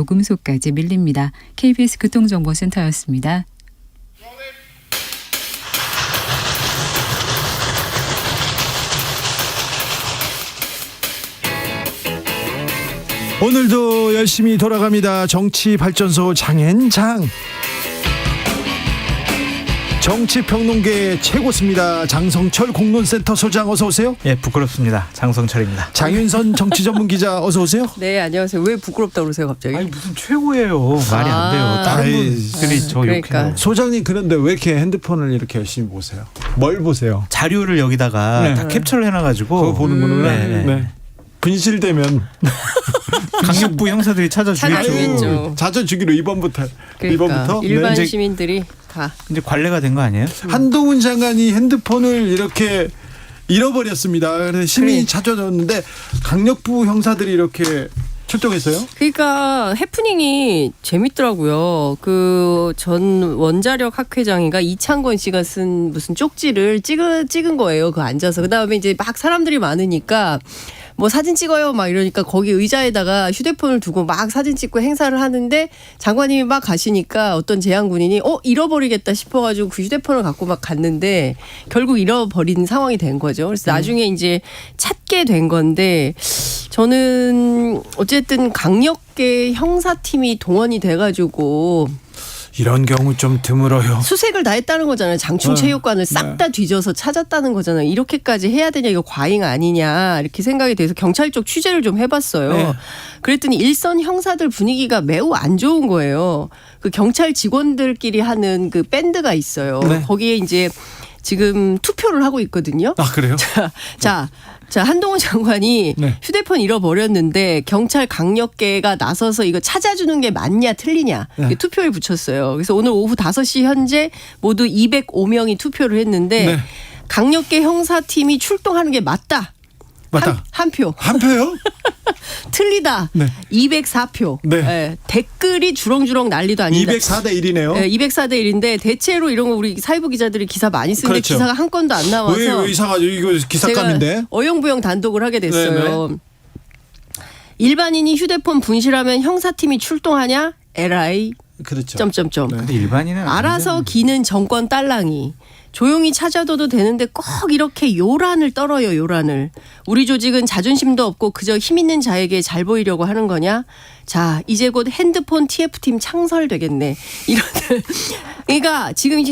요금소까지 밀립니다. KBS 교통정보센터였습니다. 오늘도 열심히 돌아갑니다. 정치발전소 장앤장. 정치평론계 최고수입니다. 장성철 공론센터 소장 어서 오세요. 예, 부끄럽습니다. 장성철입니다. 장윤선 정치전문기자 어서 오세요. 네, 안녕하세요. 왜 부끄럽다고 그러세요, 갑자기? 아니 무슨 최고예요. 말이 안 돼요. 다른 분들이 저 그러니까. 욕해요. 소장님 그런데 왜 이렇게 핸드폰을 이렇게 열심히 보세요? 뭘 보세요? 자료를 여기다가 네. 다 캡처를 해놔가지고 그거 보는구나. 네. 네. 분실되면 강력부 형사들이 찾아주겠죠. 찾아주겠죠. 찾아주기로 이번부터. 그러니까 일반 네. 시민들이 다. 이제 관례가 된 거 아니에요? 한동훈 장관이 핸드폰을 이렇게 잃어버렸습니다. 그래서 시민이 찾아줬는데 강력부 형사들이 이렇게 출동했어요. 그러니까 해프닝이 재밌더라고요. 그 전 원자력 학회장이가 이창건 씨가 쓴 무슨 쪽지를 찍은 거예요. 그 앉아서. 그다음에 이제 막 사람들이 많으니까 뭐 사진 찍어요 막 이러니까 거기 의자에다가 휴대폰을 두고 막 사진 찍고 행사를 하는데 장관님이 막 가시니까 어떤 재향군인이 잃어버리겠다 싶어가지고 그 휴대폰을 갖고 막 갔는데 결국 잃어버린 상황이 된 거죠. 그래서 나중에 이제 찾게 된 건데 저는 어쨌든 강력계 형사팀이 동원이 돼가지고 이런 경우 좀 드물어요. 수색을 다 했다는 거잖아요. 장충체육관을 싹 다 뒤져서 찾았다는 거잖아요. 이렇게까지 해야 되냐, 이거 과잉 아니냐 이렇게 생각이 돼서 경찰 쪽 취재를 좀 해봤어요. 네. 그랬더니 일선 형사들 분위기가 매우 안 좋은 거예요. 그 경찰 직원들끼리 하는 그 밴드가 있어요. 네. 거기에 이제 지금 투표를 하고 있거든요. 아 그래요? 자, 한동훈 장관이 네. 휴대폰 잃어버렸는데 경찰 강력계가 나서서 이거 찾아주는 게 맞냐 틀리냐 네. 투표를 붙였어요. 그래서 오늘 오후 5시 현재 모두 205명이 투표를 했는데 네. 강력계 형사팀이 출동하는 게 맞다. 맞다. 한 표. 한 표요? 틀리다. 네. 204표. 네. 예, 댓글이 주렁주렁 난리도 아니다. 204대 1이네요. 204대 1인데 대체로 이런 거 우리 사회부 기자들이 기사 많이 쓰는데 그렇죠. 기사가 한 건도 안 나와서 왜 이상하죠? 이거 기사감인데. 제가 어영부영 단독을 하게 됐어요. 네네. 일반인이 휴대폰 분실하면 형사팀이 출동하냐? LI 그렇죠. 점점점. 네. 근데 일반인은 알아서 아니잖아요. 기는 정권 딸랑이. 조용히 찾아둬도 되는데 꼭 이렇게 요란을 떨어요. 요란을. 우리 조직은 자존심도 없고 그저 힘 있는 자에게 잘 보이려고 하는 거냐? 자, 이제 곧 핸드폰 TF팀 창설되겠네. 이런. 그러니까 지금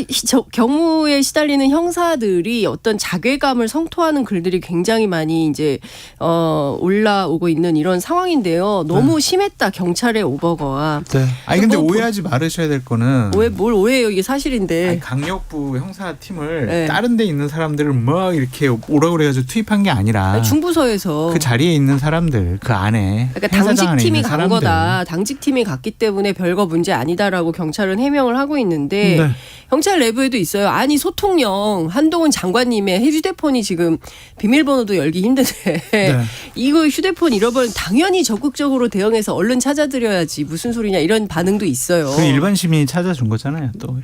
경무에 시달리는 형사들이 어떤 자괴감을 성토하는 글들이 굉장히 많이 이제 올라오고 있는 이런 상황인데요. 너무 심했다. 경찰의 오버가. 네. 아니 근데 뭐, 오해하지 말으셔야 될 거는 뭘 오해해요. 이게 사실인데. 아니, 강력부 형사팀을 네. 다른 데 있는 사람들을 막 이렇게 오라 그래가지고 투입한 게 아니라 중부서에서 그 자리에 있는 사람들 그 안에 그러니까 행사장 안에 당직팀이 있는 간 사람들. 거다. 당직팀이 갔기 때문에 별거 문제 아니다라고 경찰은 해명을 하고 있는데 네. 경찰 내부에도 있어요. 아니 소통령 한동훈 장관님의 휴대폰이 지금 비밀번호도 열기 힘든데 네. 이거 휴대폰 잃어버린 당연히 적극적으로 대응해서 얼른 찾아드려야지 무슨 소리냐 이런 반응도 있어요. 그 일반 시민이 찾아준 거잖아요. 또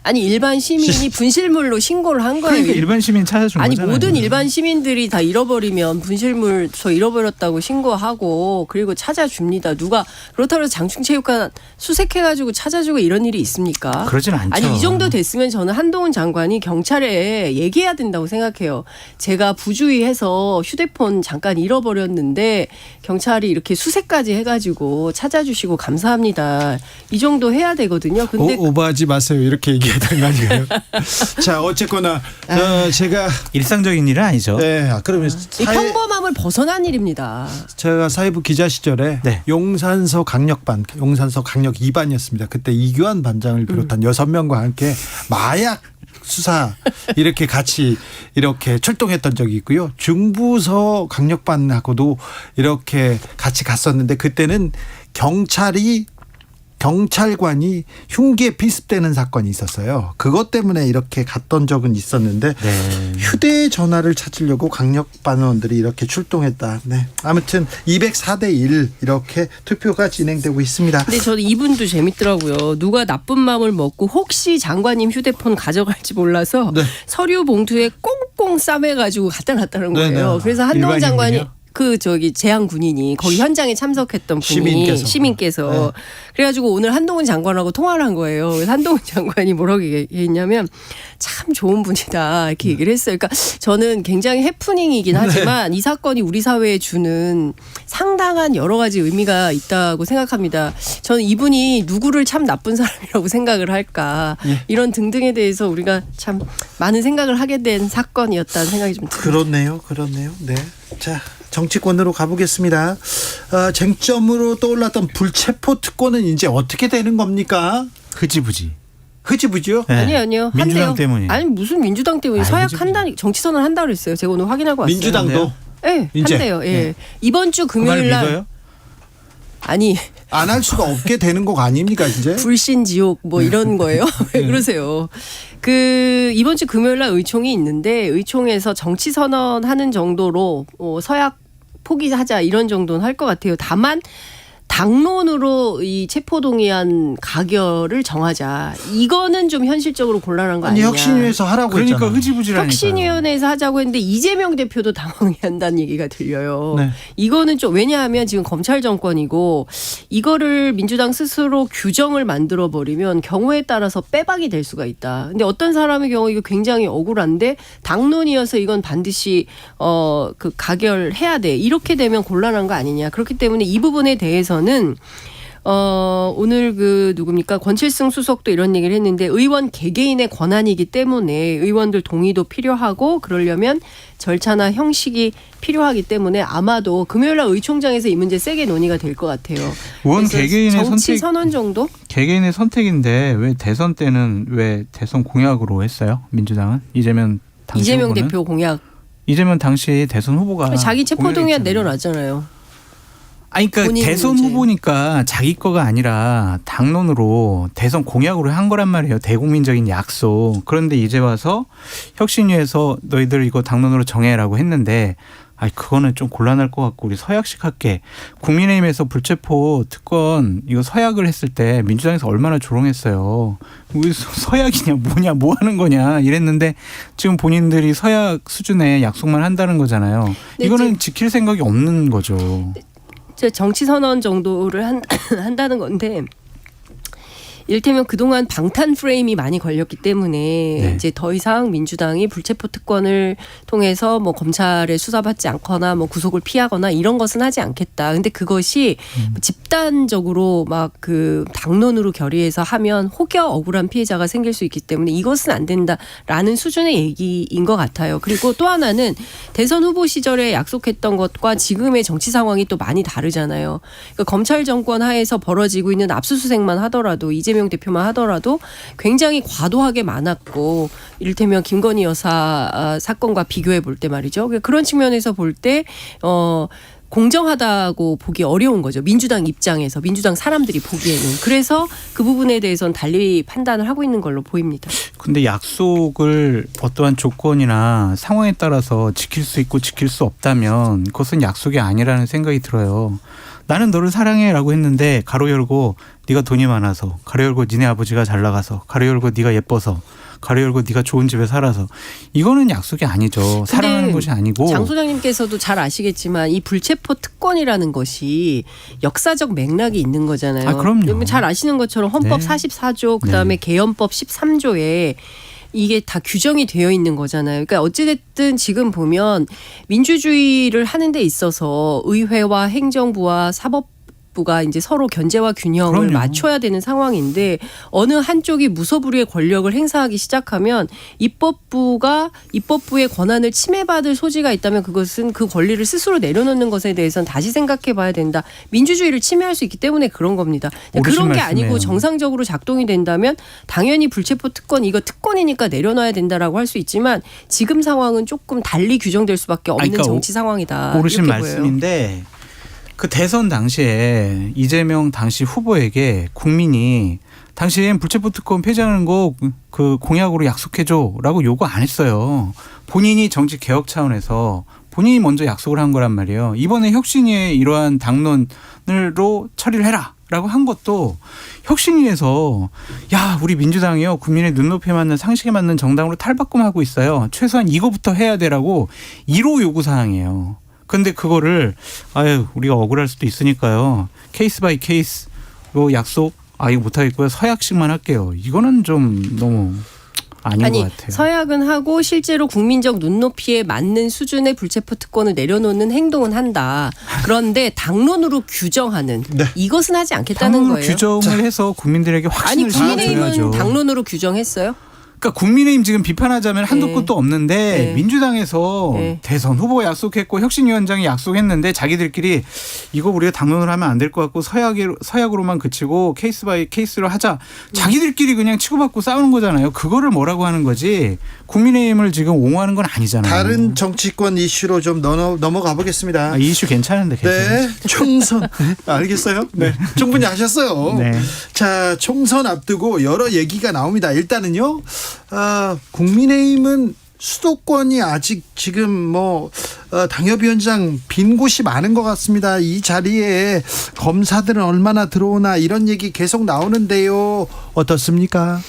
아니 일반 시민이 분실물로 신고를 한 거예요. 그러니까 일반 시민 찾아준 아니 거잖아요. 모든 일반 시민들이 다 잃어버리면 분실물 저 잃어버렸다고 신고하고 그리고 찾아줍니다. 누가 그렇다고 해서 장충체육관 수색해가지고 찾아주고 이런 일이 있습니까? 그러진 않죠. 아니 이 정도 됐으면 저는 한동훈 장관이 경찰에 얘기해야 된다고 생각해요. 제가 부주의해서 휴대폰 잠깐 잃어버렸는데 경찰이 이렇게 수색까지 해가지고 찾아주시고 감사합니다. 이 정도 해야 되거든요. 근데 오버하지 마세요. 이렇게 얘기해야 되는 거 아니에요? 자 어쨌거나 제가 일상적인 일은 아니죠. 네 그러면 이 평범함을 벗어난 일입니다. 제가 사회부 기자 시절에 네. 용산서 강력반, 용산서 강력 2반이었습니다. 그때 이규환 반장을 비롯한 6명과 함께 마약 수사 이렇게 같이 이렇게 출동했던 적이 있고요. 중부서 강력반하고도 이렇게 같이 갔었는데 그때는 경찰관이 흉기에 피습되는 사건이 있었어요. 그것 때문에 이렇게 갔던 적은 있었는데 네. 휴대전화를 찾으려고 강력반원들이 이렇게 출동했다. 네. 아무튼 204대 1 이렇게 투표가 진행되고 있습니다. 근데 저는 이분도 재밌더라고요. 누가 나쁜 마음을 먹고 혹시 장관님 휴대폰 가져갈지 몰라서 네. 서류 봉투에 꽁꽁 싸매가지고 갖다 놨다는 거예요. 네네. 그래서 한동훈 장관이 일반인군요? 그 재향 군인이 거기 현장에 참석했던 분이 시민께서 네. 그래가지고 오늘 한동훈 장관하고 통화를 한 거예요. 그래서 한동훈 장관이 뭐라고 얘기했냐면 참 좋은 분이다 이렇게 얘기를 했어요. 그러니까 저는 굉장히 해프닝이긴 하지만 이 사건이 우리 사회에 주는 상당한 여러 가지 의미가 있다고 생각합니다. 저는 이분이 누구를 참 나쁜 사람이라고 생각을 할까 이런 등등에 대해서 우리가 참 많은 생각을 하게 된 사건이었다는 생각이 좀 듭니다. 그렇네요. 네. 자, 정치권으로 가보겠습니다. 쟁점으로 떠올랐던 불체포 특권은 이제 어떻게 되는 겁니까? 흐지부지요? 네. 아니요. 민주당 한대요. 때문에. 아니 무슨 민주당 때문에 서약 한다니 정치선언 한다 그랬어요. 제가 오늘 확인하고 왔어요. 민주당도 네, 이제? 한대요. 예. 네. 이번 주 그 말을 금요일 날 믿어요? 안 할 수가 없게 되는 거 아닙니까 이제? 불신지옥 뭐 이런 거예요. 왜 그러세요? 이번 주 금요일 날 의총이 있는데 의총에서 정치 선언하는 정도로 서약 포기하자 이런 정도는 할 것 같아요. 다만 당론으로 이 체포동의안 가결을 정하자. 이거는 좀 현실적으로 곤란한 거 아니 아니냐. 혁신위에서 하라고 그러니까 했잖아요. 흐지부지라니까. 혁신위원회에서 하자고 했는데 이재명 대표도 당황해한다는 얘기가 들려요. 네. 이거는 좀 왜냐하면 지금 검찰 정권이고 이거를 민주당 스스로 규정을 만들어 버리면 경우에 따라서 빼박이 될 수가 있다. 근데 어떤 사람의 경우 이거 굉장히 억울한데 당론이어서 이건 반드시 그 가결해야 돼. 이렇게 되면 곤란한 거 아니냐. 그렇기 때문에 이 부분에 대해서는 오늘 누굽니까? 권칠승 수석도 이런 얘기를 했는데 의원 개개인의 권한이기 때문에 의원들 동의도 필요하고 그러려면 절차나 형식이 필요하기 때문에 아마도 금요일 날 의총장에서 이 문제 세게 논의가 될 것 같아요. 의원 개개인의 정치 선언 정도? 개개인의 선택인데 왜 대선 때는 왜 대선 공약으로 했어요? 민주당은 이재명 당시 이재명 후보는? 대표 공약. 이재명 당시 대선 후보가 자기 체포동의안 공약했잖아요. 내려놨잖아요. 아니 그러니까 본인 대선 문제. 후보니까 자기 거가 아니라 당론으로 대선 공약으로 한 거란 말이에요. 대국민적인 약속. 그런데 이제 와서 혁신위에서 너희들 이거 당론으로 정해라고 했는데 그거는 좀 곤란할 것 같고 우리 서약식 할게. 국민의힘에서 불체포 특권 이거 서약을 했을 때 민주당에서 얼마나 조롱했어요. 우리 서약이냐 뭐냐 뭐 하는 거냐 이랬는데 지금 본인들이 서약 수준의 약속만 한다는 거잖아요. 이거는 지킬 생각이 없는 거죠. 정치 선언 정도를 한다는 건데 이를테면 그동안 방탄 프레임이 많이 걸렸기 때문에 이제 더 이상 민주당이 불체포 특권을 통해서 뭐 검찰에 수사받지 않거나 뭐 구속을 피하거나 이런 것은 하지 않겠다. 근데 그것이 집단적으로 막 당론으로 결의해서 하면 혹여 억울한 피해자가 생길 수 있기 때문에 이것은 안 된다라는 수준의 얘기인 것 같아요. 그리고 또 하나는 대선 후보 시절에 약속했던 것과 지금의 정치 상황이 또 많이 다르잖아요. 그러니까 검찰 정권 하에서 벌어지고 있는 압수수색만 하더라도 이재명 대표만 하더라도 굉장히 과도하게 많았고 이를테면 김건희 여사 사건과 비교해 볼 때 말이죠. 그런 측면에서 볼 때 공정하다고 보기 어려운 거죠. 민주당 입장에서 민주당 사람들이 보기에는. 그래서 그 부분에 대해서는 달리 판단을 하고 있는 걸로 보입니다. 근데 약속을 어떠한 조건이나 상황에 따라서 지킬 수 있고 지킬 수 없다면 그것은 약속이 아니라는 생각이 들어요. 나는 너를 사랑해라고 했는데 가로 열고 네가 돈이 많아서 가로 열고 니네 아버지가 잘 나가서 가로 열고 네가 예뻐서 가로 열고 네가 좋은 집에 살아서 이거는 약속이 아니죠. 사랑하는 것이 아니고. 장 소장님께서도 잘 아시겠지만 이 불체포 특권이라는 것이 역사적 맥락이 있는 거잖아요. 그럼요. 잘 아시는 것처럼 헌법 44조 그다음에 개헌법 13조에 이게 다 규정이 되어 있는 거잖아요. 그러니까 어찌됐든 지금 보면 민주주의를 하는 데 있어서 의회와 행정부와 사법부가 이제 서로 견제와 균형을 그럼요. 맞춰야 되는 상황인데 어느 한쪽이 무소불위의 권력을 행사하기 시작하면 입법부의 권한을 침해받을 소지가 있다면 그것은 그 권리를 스스로 내려놓는 것에 대해서는 다시 생각해 봐야 된다. 민주주의를 침해할 수 있기 때문에 그런 겁니다. 그런 게 아니고 말씀이에요. 정상적으로 작동이 된다면 당연히 불체포 특권 이거 특권이니까 내려놔야 된다라고 할 수 있지만 지금 상황은 조금 달리 규정될 수밖에 없는 그러니까 정치 상황이다. 옳으신 이렇게 말씀인데 그 대선 당시에 이재명 당시 후보에게 국민이 당시엔 불체포 특권 폐지하는 거 그 공약으로 약속해줘라고 요구 안 했어요. 본인이 정치 개혁 차원에서 본인이 먼저 약속을 한 거란 말이에요. 이번에 혁신위의 이러한 당론으로 처리를 해라. 라고 한 것도 혁신위에서 우리 민주당이요 국민의 눈높이에 맞는 상식에 맞는 정당으로 탈바꿈하고 있어요. 최소한 이거부터 해야 되라고 1호 요구사항이에요. 근데 그거를 아유 우리가 억울할 수도 있으니까요. 케이스 바이 케이스 요 약속 이거 못하겠고요. 서약식만 할게요. 이거는 좀 너무 아닌 것 같아요. 서약은 하고 실제로 국민적 눈높이에 맞는 수준의 불체포 특권을 내려놓는 행동은 한다. 그런데 당론으로 규정하는 네. 이것은 하지 않겠다는 당론으로 거예요. 규정을 해서 국민들에게 아니 확신을 국민의힘은 심어줘야죠. 당론으로 규정했어요? 그러니까 국민의힘 지금 비판하자면 한도 네. 끝도 없는데 네. 민주당에서 네. 대선 후보 약속했고 혁신위원장이 약속했는데 자기들끼리 이거 우리가 당론으로 하면 안 될 것 같고 서약으로만 그치고 케이스 바이 케이스로 하자. 자기들끼리 그냥 치고받고 싸우는 거잖아요. 그거를 뭐라고 하는 거지. 국민의힘을 지금 옹호하는 건 아니잖아요. 다른 정치권 이슈로 좀 넘어가 보겠습니다. 이 이슈 괜찮은데 괜찮아요. 네, 총선. 알겠어요? 네, 충분히 아셨어요. 네. 자, 총선 앞두고 여러 얘기가 나옵니다. 일단은요, 국민의힘은 수도권이 아직 지금 당협위원장 빈 곳이 많은 것 같습니다. 이 자리에 검사들은 얼마나 들어오나 이런 얘기 계속 나오는데요. 어떻습니까?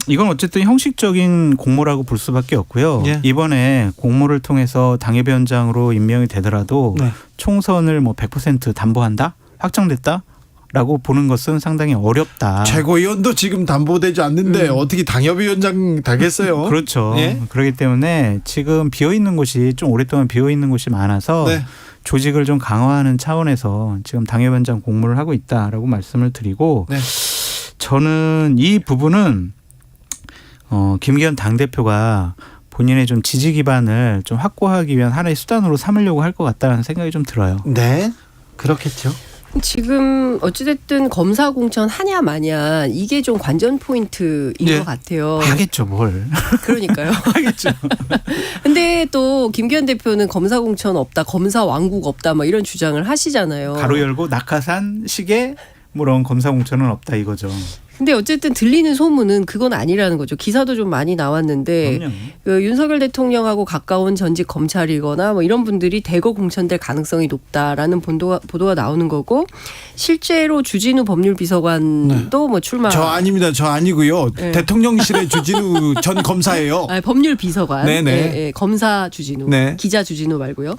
이건 어쨌든 형식적인 공모라고 볼 수밖에 없고요. 예. 이번에 공모를 통해서 당협위원장으로 임명이 되더라도 네. 총선을 100% 담보한다? 확정됐다? 라고 보는 것은 상당히 어렵다. 최고위원도 지금 담보되지 않는데 어떻게 당협위원장 되겠어요? 그렇죠. 예? 그렇기 때문에 지금 비어있는 곳이 좀 오랫동안 비어있는 곳이 많아서 네. 조직을 좀 강화하는 차원에서 지금 당협위원장 공모를 하고 있다라고 말씀을 드리고 네. 저는 이 부분은 김기현 당대표가 본인의 좀 지지 기반을 좀 확보하기 위한 하나의 수단으로 삼으려고 할 것 같다는 생각이 좀 들어요. 네, 그렇겠죠. 지금 어찌됐든 검사 공천 하냐 마냐 이게 좀 관전 포인트인 네. 것 같아요. 하겠죠, 뭘. 그러니까요. 하겠죠. 근데 또 김기현 대표는 검사 공천 없다, 검사 왕국 없다, 막 이런 주장을 하시잖아요. 가로 열고 낙하산 시계 그런 검사 공천은 없다 이거죠. 근데 어쨌든 들리는 소문은 그건 아니라는 거죠. 기사도 좀 많이 나왔는데 그럼요. 그 윤석열 대통령하고 가까운 전직 검찰이거나 뭐 이런 분들이 대거 공천될 가능성이 높다라는 보도가 나오는 거고 실제로 주진우 법률비서관도 뭐 출마. 저 아닙니다. 저 아니고요. 네. 대통령실의 주진우 전 검사예요. 법률비서관. 네네. 예, 검사 주진우. 네. 기자 주진우 말고요.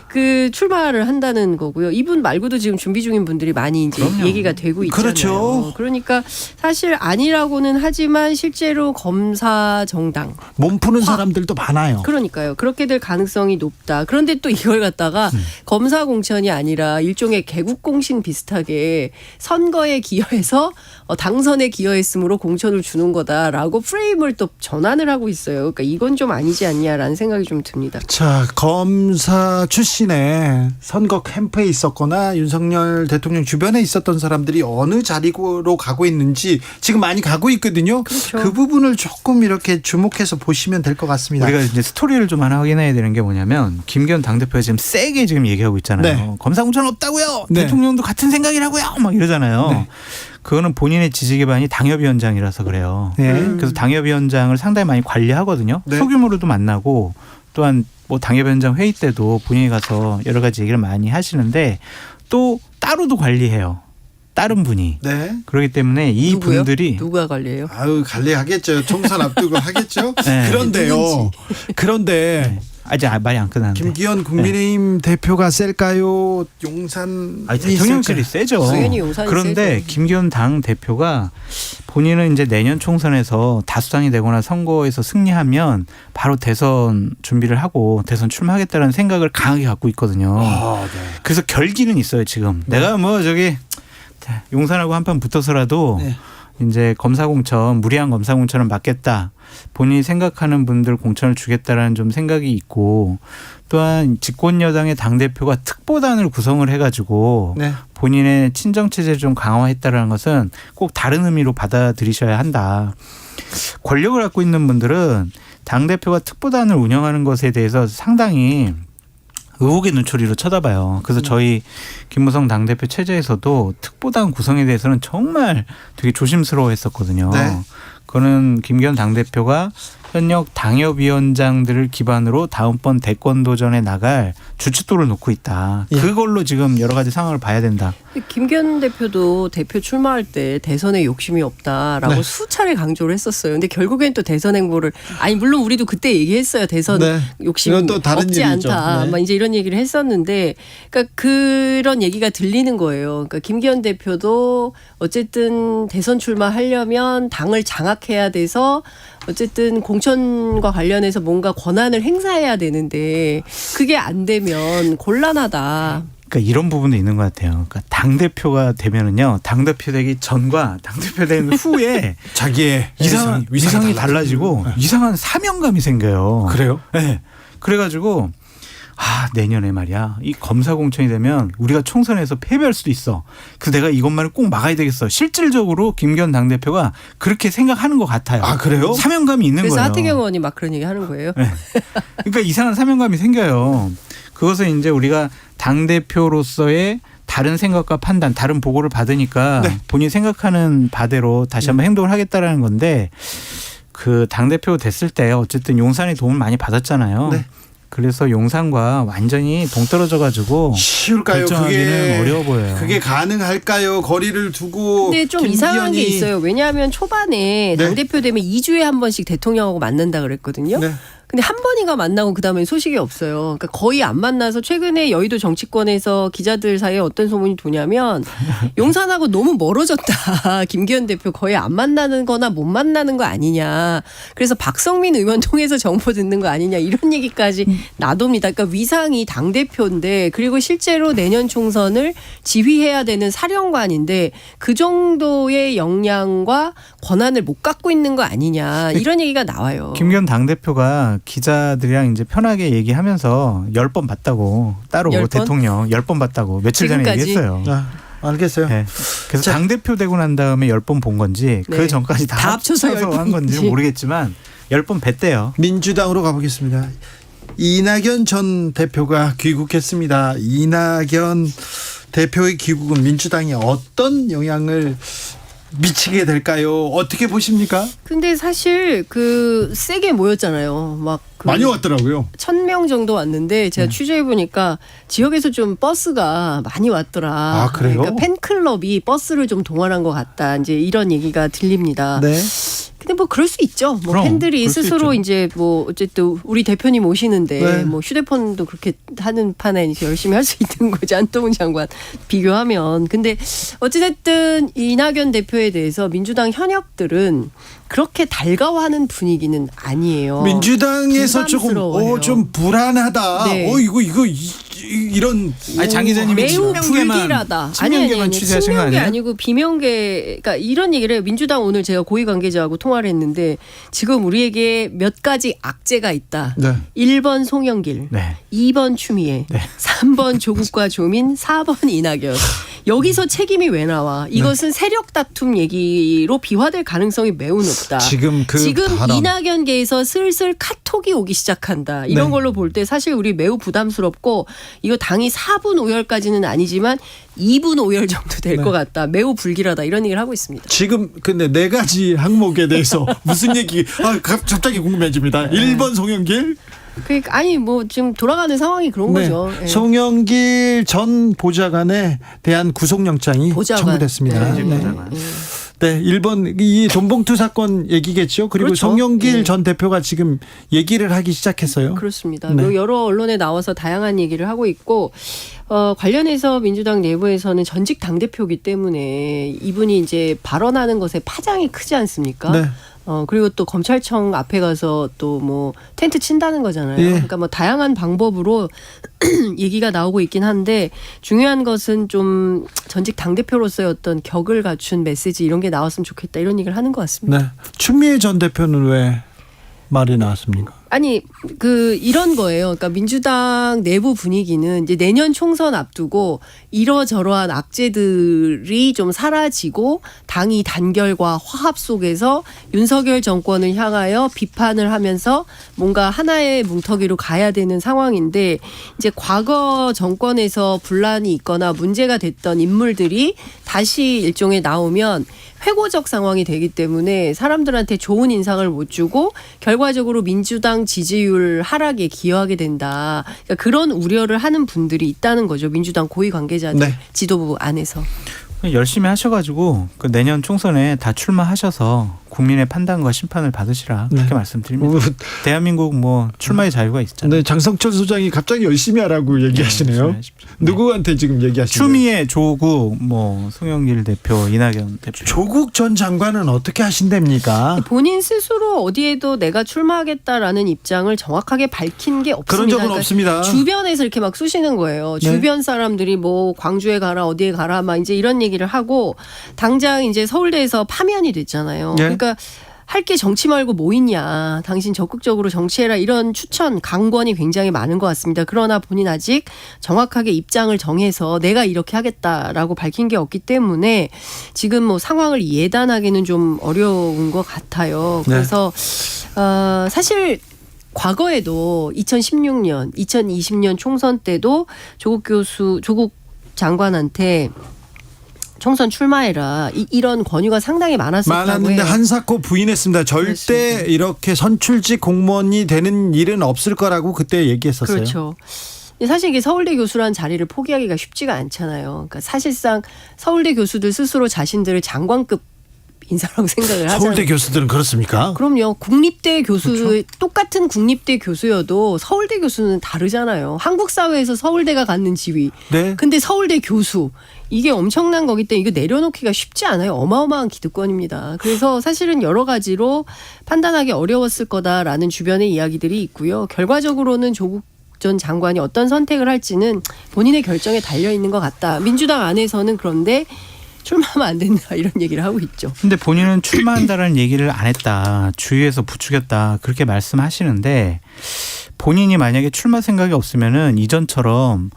그 출마를 한다는 거고요. 이분 말고도 지금 준비 중인 분들이 많이 이제 그럼요. 얘기가 되고 있잖아요. 그렇죠. 그러니까 사실 아니라고는 하지만 실제로 검사 정당. 몸 푸는 사람들도 많아요. 그러니까요. 그렇게 될 가능성이 높다. 그런데 또 이걸 갖다가 검사 공천이 아니라 일종의 개국공신 비슷하게 선거에 기여해서 당선에 기여했으므로 공천을 주는 거다라고 프레임을 또 전환을 하고 있어요. 그러니까 이건 좀 아니지 않냐라는 생각이 좀 듭니다. 자, 검사 출신의 선거 캠프에 있었거나 윤석열 대통령 주변에 있었던 사람들이 어느 자리로 가고 있는지 지금 많이 가고 있거든요. 그렇죠. 그 부분을 조금 이렇게 주목해서 보시면 될 것 같습니다. 우리가 이제 스토리를 좀 하나 확인해야 되는 게 뭐냐면 김기현 당대표가 지금 세게 지금 얘기하고 있잖아요. 네. 검사 공천 없다고요. 네. 대통령도 같은 생각이라고요. 막 이러잖아요. 네. 그거는 본인의 지지 기반이 당협위원장이라서 그래요. 네. 그래서 당협위원장을 상당히 많이 관리하거든요. 네. 소규모로도 만나고 또한 뭐 당협위원장 회의 때도 본인이 가서 여러 가지 얘기를 많이 하시는데 또 따로도 관리해요. 다른 분이. 네. 그렇기 때문에 이 누구요? 분들이 누가 관리해요? 아유, 관리하겠죠. 총선 앞두고 하겠죠. 네. 그런데요. 그런데 아직 말이 안 끝났는데. 김기현 국민의힘 대표가 셀까요? 용산이 대통령실이 셀까요? 세죠. 당연히 용산이 그런데 세죠. 김기현 당 대표가 본인은 이제 내년 총선에서 다수당이 되거나 선거에서 승리하면 바로 대선 준비를 하고 대선 출마하겠다는 생각을 강하게 갖고 있거든요. 아, 네. 그래서 결기는 있어요 지금. 내가 뭐 저기 용산하고 한판 붙어서라도 네. 이제 검사 공천 무리한 검사 공천을 막겠다. 본인이 생각하는 분들 공천을 주겠다라는 좀 생각이 있고 또한 집권 여당의 당 대표가 특보단을 구성을 해가지고 네. 본인의 친정 체제를 좀 강화했다라는 것은 꼭 다른 의미로 받아들이셔야 한다. 권력을 갖고 있는 분들은 당 대표가 특보단을 운영하는 것에 대해서 상당히 의혹의 눈초리로 쳐다봐요. 그래서 저희 김무성 당대표 체제에서도 특보당 구성에 대해서는 정말 되게 조심스러워했었거든요. 네. 그거는 김기현 당대표가 현역 당협위원장들을 기반으로 다음번 대권 도전에 나갈 주춧돌을 놓고 있다. 예. 그걸로 지금 여러 가지 상황을 봐야 된다. 김기현 대표도 대표 출마할 때 대선에 욕심이 없다라고 네. 수차례 강조를 했었어요. 근데 결국엔 또 대선 행보를 물론 우리도 그때 얘기했어요. 대선 네. 욕심 이건 또 다른 없지 얘기죠. 않다. 네. 막 이제 이런 얘기를 했었는데, 그러니까 그런 얘기가 들리는 거예요. 그러니까 김기현 대표도 어쨌든 대선 출마하려면 당을 장악해야 돼서 어쨌든 공천과 관련해서 뭔가 권한을 행사해야 되는데 그게 안 되면 곤란하다. 그러니까 이런 부분도 있는 것 같아요. 그러니까 당 대표가 되면은요, 당 대표 되기 전과 당 대표 된 후에 자기의 위상이 위상이 달라지고 이상한 사명감이 생겨요. 그래요? 네. 그래가지고 내년에 말이야 이 검사 공천이 되면 우리가 총선에서 패배할 수도 있어. 그래서 내가 이것만을 꼭 막아야 되겠어. 실질적으로 김기현 당대표가 그렇게 생각하는 것 같아요. 아, 그래요? 사명감이 있는 그래서 거예요. 하태경 의원이 막 그런 얘기 하는 거예요. 네. 그러니까 이상한 사명감이 생겨요. 그것을 이제 우리가 당대표로서의 다른 생각과 판단, 다른 보고를 받으니까 네. 본인이 생각하는 바대로 다시 한번 행동을 하겠다라는 건데, 그 당대표 됐을 때 어쨌든 용산의 도움을 많이 받았잖아요. 네. 그래서 용산과 완전히 동떨어져 가지고 쉬울까요? 결정하기는 어려워 보여요. 그게 가능할까요? 거리를 두고. 근데 좀 이상한 게 있어요. 왜냐하면 초반에 네. 당대표 되면 2주에 한 번씩 대통령하고 만난다 그랬거든요. 네. 근데 한 번인가 만나고 그다음에 소식이 없어요. 그러니까 거의 안 만나서 최근에 여의도 정치권에서 기자들 사이에 어떤 소문이 도냐면 용산하고 너무 멀어졌다. 김기현 대표 거의 안 만나는 거나 못 만나는 거 아니냐. 그래서 박성민 의원 통해서 정보 듣는 거 아니냐. 이런 얘기까지 나돕니다. 그러니까 위상이 당대표인데 그리고 실제로 내년 총선을 지휘해야 되는 사령관인데 그 정도의 역량과 권한을 못 갖고 있는 거 아니냐. 이런 얘기가 나와요. 김기현 당대표가 기자들이랑 이제 편하게 얘기하면서 10번 봤다고, 따로 10번? 대통령 10번 봤다고 며칠 전에 지금까지? 얘기했어요. 알겠어요. 네. 그래서 자. 당대표 되고 난 다음에 10번 본 건지 네. 그 전까지 다 다 합쳐서 합쳐서 10번 한 건지 인지. 모르겠지만 10번 뵀대요. 민주당으로 가보겠습니다. 이낙연 전 대표가 귀국했습니다. 이낙연 대표의 귀국은 민주당에 어떤 영향을 미치게 될까요? 어떻게 보십니까? 근데 사실 그 세게 모였잖아요. 막 그 많이 왔더라고요. 1,000명 정도 왔는데 제가 취재해 보니까 지역에서 좀 버스가 많이 왔더라. 아, 그래요? 그러니까 팬클럽이 버스를 좀 동원한 것 같다. 이제 이런 얘기가 들립니다. 네. 근데 뭐 그럴 수 있죠. 뭐 그럼, 팬들이 그럴 수 스스로 있죠. 이제 뭐 어쨌든 우리 대표님 오시는데 네. 뭐 휴대폰도 그렇게 하는 판에 이제 열심히 할 수 있는 거지. 안동훈 장관 비교하면. 근데 어찌됐든 이낙연 대표에 대해서 민주당 현역들은 그렇게 달가워하는 분위기는 아니에요. 민주당에서 조금 부담스러워요. 좀 불안하다. 네. 이런 아니 장 기자님이 매우 친명계만 불길하다. 친명계만 취재하신 거 친명계 아니에요? 아니고 비명계. 그러니까 이런 얘기를 해요. 민주당 오늘 제가 고위 관계자하고 통화를 했는데 지금 우리에게 몇 가지 악재가 있다. 네. 1번 송영길, 네. 2번 추미애, 네. 3번 조국과 조민, 4번 이낙연. 여기서 책임이 왜 나와? 이것은 세력 다툼 얘기로 비화될 가능성이 매우 높다. 지금 그 지금 발언. 이낙연계에서 슬슬 카톡이 오기 시작한다. 이런 네. 걸로 볼 때 사실 우리 매우 부담스럽고 이거 당이 4분 오열까지는 아니지만 2분 오열 정도 될 것 같다. 매우 불길하다. 이런 얘기를 하고 있습니다. 지금 근데 4가지 항목에 대해서 무슨 얘기? 갑자기 궁금해집니다. 1번 송영길. 그러니까 아니 뭐 지금 돌아가는 상황이 그런 거죠. 예. 송영길 전 보좌관에 대한 구속영장이 보좌관. 청구됐습니다. 네, 네. 보좌관. 네, 1번 이 돈봉투 사건 얘기겠죠. 그리고 그렇죠. 송영길 네. 전 대표가 지금 얘기를 하기 시작했어요. 그렇습니다. 네. 그리고 여러 언론에 나와서 다양한 얘기를 하고 있고 관련해서 민주당 내부에서는 전직 당대표이기 때문에 이분이 이제 발언하는 것에 파장이 크지 않습니까? 네. 그리고 또 검찰청 앞에 가서 또 뭐 텐트 친다는 거잖아요. 예. 그러니까 뭐 다양한 방법으로 얘기가 나오고 있긴 한데 중요한 것은 좀 전직 당대표로서의 어떤 격을 갖춘 메시지 이런 게 나왔으면 좋겠다 이런 얘기를 하는 것 같습니다. 네. 추미애 전 대표는 왜 말이 나왔습니까? 아니 이런 거예요. 그러니까 민주당 내부 분위기는 이제 내년 총선 앞두고 이러저러한 악재들이 좀 사라지고 당이 단결과 화합 속에서 윤석열 정권을 향하여 비판을 하면서 뭔가 하나의 뭉터기로 가야 되는 상황인데 이제 과거 정권에서 분란이 있거나 문제가 됐던 인물들이 다시 일종의 나오면 회고적 상황이 되기 때문에 사람들한테 좋은 인상을 못 주고 결과적으로 민주당 지지율 하락에 기여하게 된다. 그러니까 그런 우려를 하는 분들이 있다는 거죠. 민주당 고위 관계자들 네. 지도부 안에서. 열심히 하셔가지고 그 내년 총선에 다 출마하셔서 국민의 판단과 심판을 받으시라 그렇게 네. 말씀드립니다. 대한민국 뭐 출마의 자유가 있잖아요. 네, 장성철 소장이 갑자기 열심히 하라고 얘기하시네요. 열심히 하십시오. 네. 누구한테 지금 얘기하시나요? 추미애, 조국, 뭐 송영길 대표, 이낙연 대표. 조국 전 장관은 어떻게 하신답니까? 본인 스스로 어디에도 내가 출마하겠다라는 입장을 정확하게 밝힌 게 없습니다. 그런 적은 그러니까 없습니다. 주변에서 이렇게 막 쑤시는 거예요. 네. 주변 사람들이 뭐 광주에 가라 어디에 가라 막 이제 이런 얘기를 하고 당장 이제 서울대에서 파면이 됐잖아요. 네. 그러니까 할 게 정치 말고 뭐 있냐. 당신 적극적으로 정치해라. 이런 추천, 강권이 굉장히 많은 것 같습니다. 그러나 본인 아직 정확하게 입장을 정해서 내가 이렇게 하겠다라고 밝힌 게 없기 때문에 지금 뭐 상황을 예단하기는 좀 어려운 것 같아요. 그래서 사실 과거에도 2016년, 2020년 총선 때도 조국 장관한테 총선 출마해라 이런 권유가 상당히 많았었다고 많았는데 해요. 한사코 부인했습니다. 절대 그렇습니다. 이렇게 선출직 공무원이 되는 일은 없을 거라고 그때 얘기했었어요. 그렇죠. 사실 이게 서울대 교수라는 자리를 포기하기가 쉽지가 않잖아요. 그러니까 사실상 서울대 교수들 스스로 자신들을 장관급 인사라고 생각을 하잖아요. 서울대 교수들은 그렇습니까? 그럼요. 국립대 교수 그렇죠. 똑같은 국립대 교수여도 서울대 교수는 다르잖아요. 한국 사회에서 서울대가 갖는 지위. 네. 근데 서울대 교수 이게 엄청난 거기 때문에 이거 내려놓기가 쉽지 않아요. 어마어마한 기득권입니다. 그래서 사실은 여러 가지로 판단하기 어려웠을 거다라는 주변의 이야기들이 있고요. 결과적으로는 조국 전 장관이 어떤 선택을 할지는 본인의 결정에 달려 있는 것 같다. 민주당 안에서는 그런데 출마하면 안 된다 이런 얘기를 하고 있죠. 근데 본인은 출마한다라는 얘기를 안 했다. 주위에서 부추겼다. 그렇게 말씀하시는데 본인이 만약에 출마 생각이 없으면은 이전처럼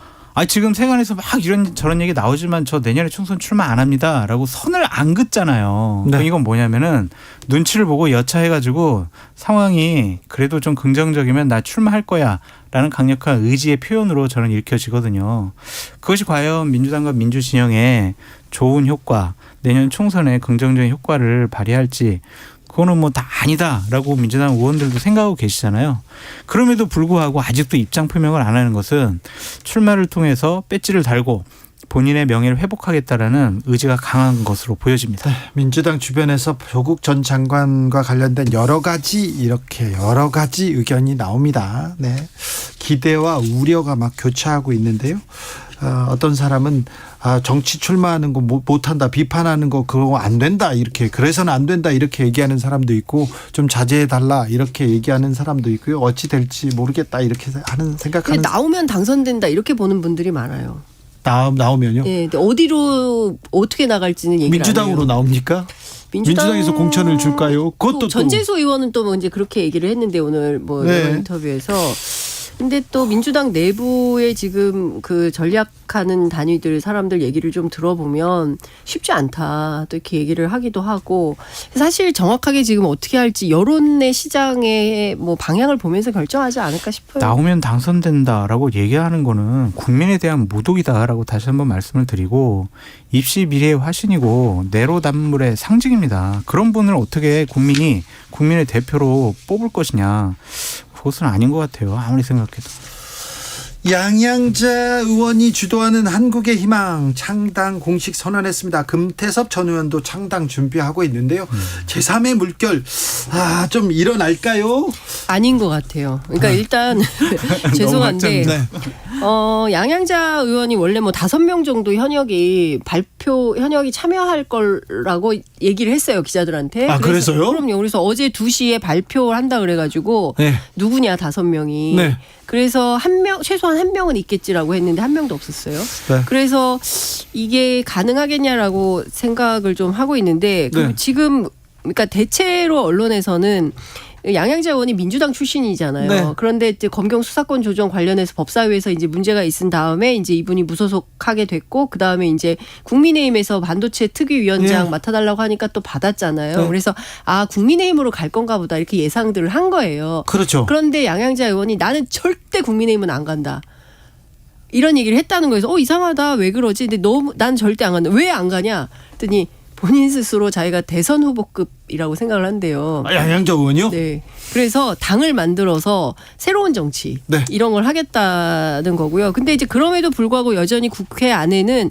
지금 세간에서 막 이런 저런 얘기 나오지만 저 내년에 총선 출마 안 합니다라고 선을 안 긋잖아요. 네. 이건 뭐냐면은 눈치를 보고 여차해가지고 상황이 그래도 좀 긍정적이면 나 출마할 거야라는 강력한 의지의 표현으로 저는 읽혀지거든요. 그것이 과연 민주당과 민주진영에 좋은 효과, 내년 총선에 긍정적인 효과를 발휘할지 그거는 뭐 다 아니다라고 민주당 의원들도 생각하고 계시잖아요. 그럼에도 불구하고 아직도 입장 표명을 안 하는 것은 출마를 통해서 배지를 달고 본인의 명예를 회복하겠다라는 의지가 강한 것으로 보여집니다. 네, 민주당 주변에서 조국 전 장관과 관련된 여러 가지 의견이 나옵니다. 네, 기대와 우려가 막 교차하고 있는데요. 어떤 사람은 정치 출마하는 거 못한다, 비판하는 거 그거 안 된다 이렇게 그래서는 안 된다 이렇게 얘기하는 사람도 있고 좀 자제해 달라 이렇게 얘기하는 사람도 있고요. 어찌 될지 모르겠다 이렇게 하는 생각하는. 나오면 당선된다 이렇게 보는 분들이 많아요. 나오면요. 네, 근데 어디로 어떻게 나갈지는 얘기를 민주당으로 안 해요. 나옵니까? 민주당에서 공천을 줄까요? 그것도 전재수 의원은 또 이제 그렇게 얘기를 했는데 오늘 뭐 네. 여러 인터뷰에서. 근데 또 민주당 내부에 지금 그 전략하는 단위들 사람들 얘기를 좀 들어보면 쉽지 않다 또 이렇게 얘기를 하기도 하고 사실 정확하게 지금 어떻게 할지 여론의 시장의 뭐 방향을 보면서 결정하지 않을까 싶어요. 나오면 당선된다라고 얘기하는 거는 국민에 대한 모독이다라고 다시 한번 말씀을 드리고 입시 미래의 화신이고 내로남불의 상징입니다. 그런 분을 어떻게 국민의 대표로 뽑을 것이냐. 그것은 아닌 것 같아요. 아무리 생각해도. 양양자 의원이 주도하는 한국의 희망 창당 공식 선언했습니다. 금태섭 전 의원도 창당 준비하고 있는데요. 제3의 물결 좀 일어날까요? 아닌 것 같아요. 그러니까 일단 죄송한데 네. 양양자 의원이 원래 뭐 5명 정도 현역이 참여할 거라고 얘기를 했어요 기자들한테. 그래서요? 그럼요. 그래서 어제 2시에 발표를 한다 그래가지고 네. 누구냐 5명이. 네. 그래서 최소한 1명은 있겠지라고 했는데 1명도 없었어요. 네. 그래서 이게 가능하겠냐라고 생각을 좀 하고 있는데 네. 지금 그러니까 대체로 언론에서는 양양자 의원이 민주당 출신이잖아요. 네. 그런데 이제 검경 수사권 조정 관련해서 법사위에서 이제 문제가 있은 다음에 이제 이분이 무소속하게 됐고 그 다음에 이제 국민의힘에서 반도체 특위위원장 네. 맡아달라고 하니까 또 받았잖아요. 네. 그래서 국민의힘으로 갈 건가 보다 이렇게 예상들을 한 거예요. 그렇죠. 그런데 양양자 의원이 나는 절대 국민의힘은 안 간다. 이런 얘기를 했다는 거에서 이상하다 왜 그러지? 근데 난 절대 안 간다. 왜 안 가냐? 했더니 본인 스스로 자기가 대선 후보급이라고 생각을 한대요. 양양자 의원이요? 네. 그래서 당을 만들어서 새로운 정치 네. 이런 걸 하겠다는 거고요. 근데 이제 그럼에도 불구하고 여전히 국회 안에는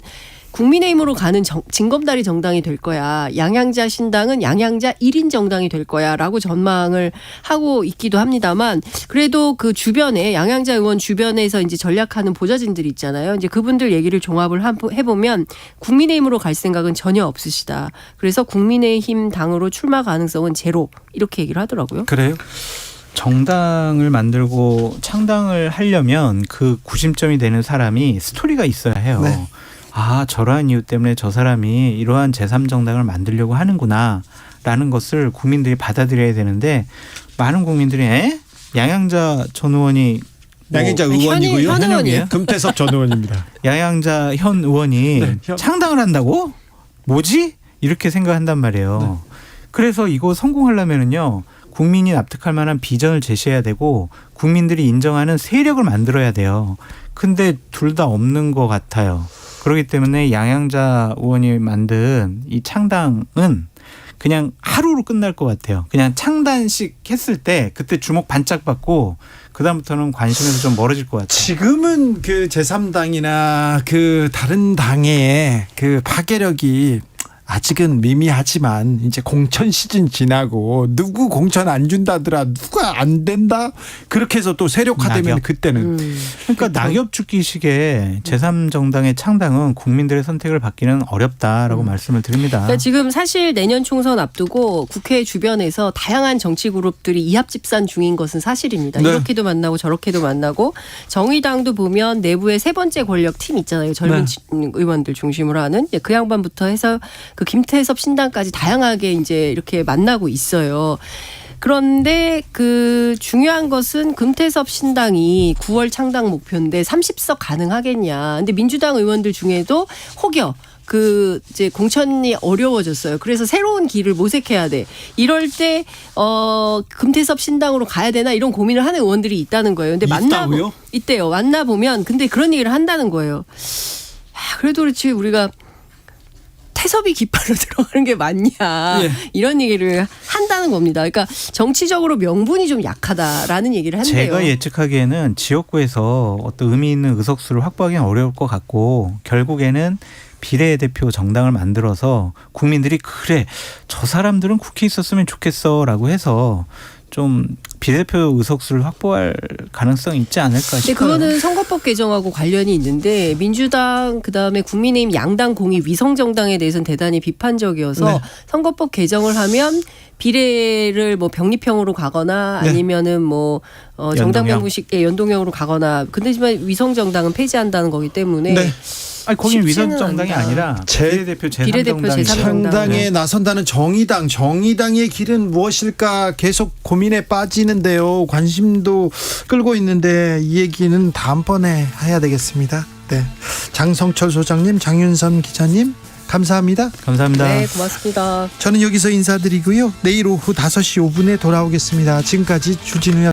국민의힘으로 가는 징검다리 정당이 될 거야. 양양자 신당은 양양자 1인 정당이 될 거야라고 전망을 하고 있기도 합니다만 그래도 그 주변에 양양자 의원 주변에서 이제 전략하는 보좌진들이 있잖아요. 이제 그분들 얘기를 종합을 해보면 국민의힘으로 갈 생각은 전혀 없으시다. 그래서 국민의힘 당으로 출마 가능성은 제로 이렇게 얘기를 하더라고요. 그래요? 정당을 만들고 창당을 하려면 그 구심점이 되는 사람이 스토리가 있어야 해요. 네. 아, 저러한 이유 때문에 저 사람이 이러한 제3정당을 만들려고 하는구나 라는 것을 국민들이 받아들여야 되는데 많은 국민들이 양양자 전 의원이 양양자 의원이고요. 현 의원이에요. 금태섭 전 의원입니다. 양양자 현 의원이 네, 창당을 한다고? 뭐지? 이렇게 생각한단 말이에요. 그래서 이거 성공하려면은요. 국민이 납득할 만한 비전을 제시해야 되고 국민들이 인정하는 세력을 만들어야 돼요. 근데 둘 다 없는 것 같아요. 그렇기 때문에 양양자 의원이 만든 이 창당은 그냥 하루로 끝날 것 같아요. 그냥 창단식 했을 때 그때 주목 반짝 받고 그다음부터는 관심에서 좀 멀어질 것 같아요. 지금은 그 제3당이나 그 다른 당의 그 파괴력이 아직은 미미하지만 이제 공천 시즌 지나고 누구 공천 안 준다더라 누가 안 된다 그렇게 해서 또 세력화되면 낙엽. 그때는 그러니까 낙엽 죽기식의 제3정당의 창당은 국민들의 선택을 받기는 어렵다라고 말씀을 드립니다. 그러니까 지금 사실 내년 총선 앞두고 국회 주변에서 다양한 정치 그룹들이 이합집산 중인 것은 사실입니다. 네. 이렇게도 만나고 저렇게도 만나고 정의당도 보면 내부에 세 번째 권력 팀 있잖아요. 젊은 의원들 중심으로 하는 그 양반부터 해서 그 김태섭 신당까지 다양하게 이제 이렇게 만나고 있어요. 그런데 그 중요한 것은 금태섭 신당이 9월 창당 목표인데 30석 가능하겠냐. 근데 민주당 의원들 중에도 혹여 그 이제 공천이 어려워졌어요. 그래서 새로운 길을 모색해야 돼. 이럴 때 금태섭 신당으로 가야 되나 이런 고민을 하는 의원들이 있다는 거예요. 근데 있다고요? 있대요. 만나 보면 근데 그런 얘기를 한다는 거예요. 그래도 그렇지 우리가 태섭이 깃발로 들어가는 게 맞냐 이런 얘기를 한다는 겁니다. 그러니까 정치적으로 명분이 좀 약하다라는 얘기를 한대요. 제가 예측하기에는 지역구에서 어떤 의미 있는 의석수를 확보하기는 어려울 것 같고 결국에는 비례대표 정당을 만들어서 국민들이 그래 저 사람들은 국회에 있었으면 좋겠어라고 해서 좀 비례대표 의석수를 확보할 가능성이 있지 않을까 싶어요. 그거는 선거법 개정하고 관련이 있는데 민주당 그다음에 국민의힘 양당 공이 위성정당에 대해서는 대단히 비판적이어서 네. 선거법 개정을 하면 비례를 뭐 병립형으로 가거나 네. 아니면은 뭐 정당 명부식의 연동형으로 가거나 근데지만 위성정당은 폐지한다는 거기 때문에 네. 아니 거긴 쉽지는 위성정당이 않다. 아니라 비례대표 비례대표 제3정당이 제3 창당에 나선다는 정의당의 길은 무엇일까 계속 고민에 빠지는데요. 관심도 끌고 있는데 이 얘기는 다음번에 해야 되겠습니다. 네, 장성철 소장님, 장윤선 기자님 감사합니다. 감사합니다. 네, 고맙습니다. 저는 여기서 인사드리고요. 내일 오후 5시 5분에 돌아오겠습니다. 지금까지 주진우였습니다.